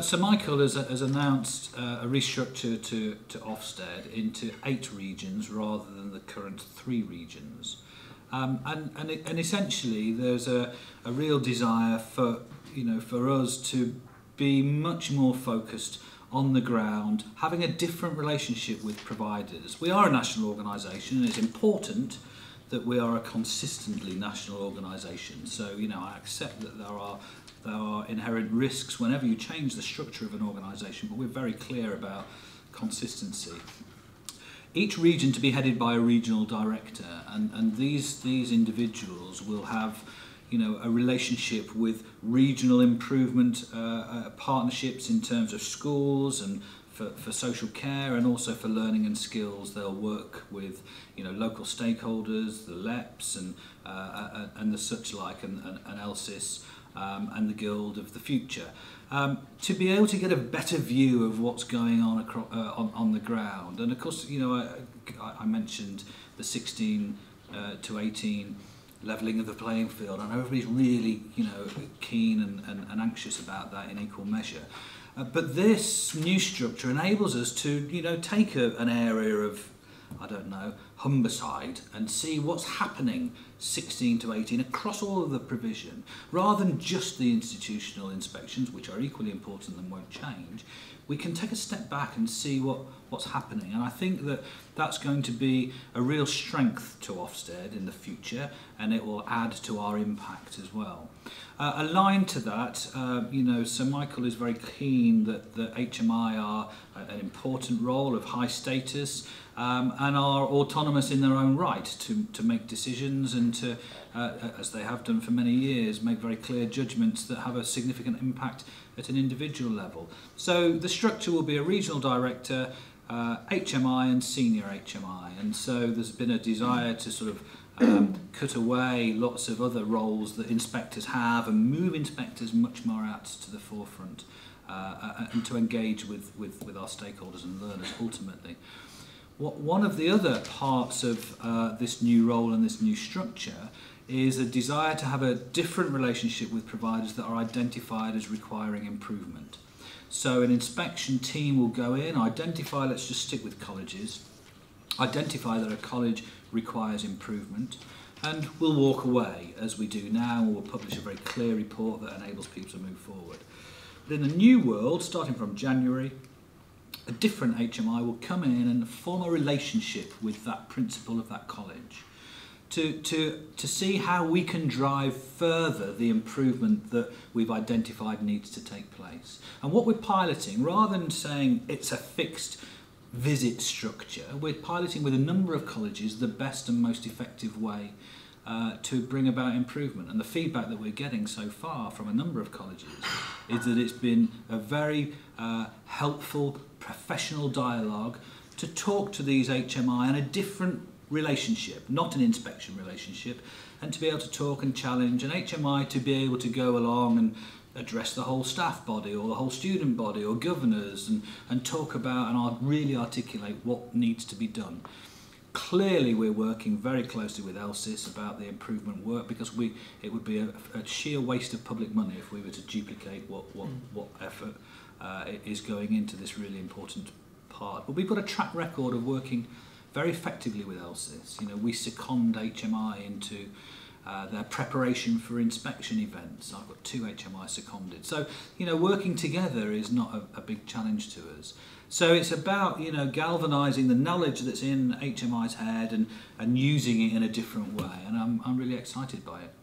So Michael has announced a restructure to Ofsted into 8 regions rather than the current 3 regions. And essentially there's a real desire for us to be much more focused on the ground, having a different relationship with providers. We are a national organisation, and it's important that we are a consistently national organisation. So I accept that there are inherent risks whenever you change the structure of an organisation, but we're very clear about consistency. Each region to be headed by a regional director, and these individuals will have a relationship with regional improvement partnerships in terms of schools and for social care, and also for learning and skills. They'll work with local stakeholders, the LEPs and the such like, and LSIS and the Guild of the Future, to be able to get a better view of what's going on on the ground. And of course, I mentioned the 16 to 18 levelling of the playing field. I know everybody's really keen and anxious about that in equal measure. But this new structure enables us to take an area of, I don't know, Humberside, and see what's happening 16 to 18 across all of the provision, rather than just the institutional inspections, which are equally important and won't change. We can take a step back and see what's happening, and I think that that's going to be a real strength to Ofsted in the future, and it will add to our impact as well. Aligned to that, so Michael is very keen that the HMI are an important role of high status, and are autonomous in their own right to make decisions and to, as they have done for many years, make very clear judgments that have a significant impact at an individual level. So the structure will be a regional director, HMI and senior HMI, and so there's been a desire to sort of cut away lots of other roles that inspectors have and move inspectors much more out to the forefront, and to engage with our stakeholders and learners ultimately. One of the other parts of this new role and this new structure is a desire to have a different relationship with providers that are identified as requiring improvement. So an inspection team will go in, identify, let's just stick with colleges, identify that a college requires improvement, and we'll walk away as we do now, and we'll publish a very clear report that enables people to move forward. But in the new world, starting from January, a different HMI will come in and form a relationship with that principal of that college to see how we can drive further the improvement that we've identified needs to take place. And what we're piloting, rather than saying it's a fixed visit structure, we're piloting with a number of colleges the best and most effective way to bring about improvement. And the feedback that we're getting so far from a number of colleges is that it's been a very helpful professional dialogue to talk to these HMI in a different relationship, not an inspection relationship, and to be able to talk and challenge, and HMI to be able to go along and address the whole staff body or the whole student body or governors and talk about and really articulate what needs to be done. Clearly we're working very closely with LSIS about the improvement work, because it would be a sheer waste of public money if we were to duplicate what effort is going into this really important part. But we've got a track record of working very effectively with LSIS. We second HMI into their preparation for inspection events. I've got 2 HMI seconded. So, working together is not a big challenge to us. So it's about, galvanising the knowledge that's in HMI's head and using it in a different way. And I'm really excited by it.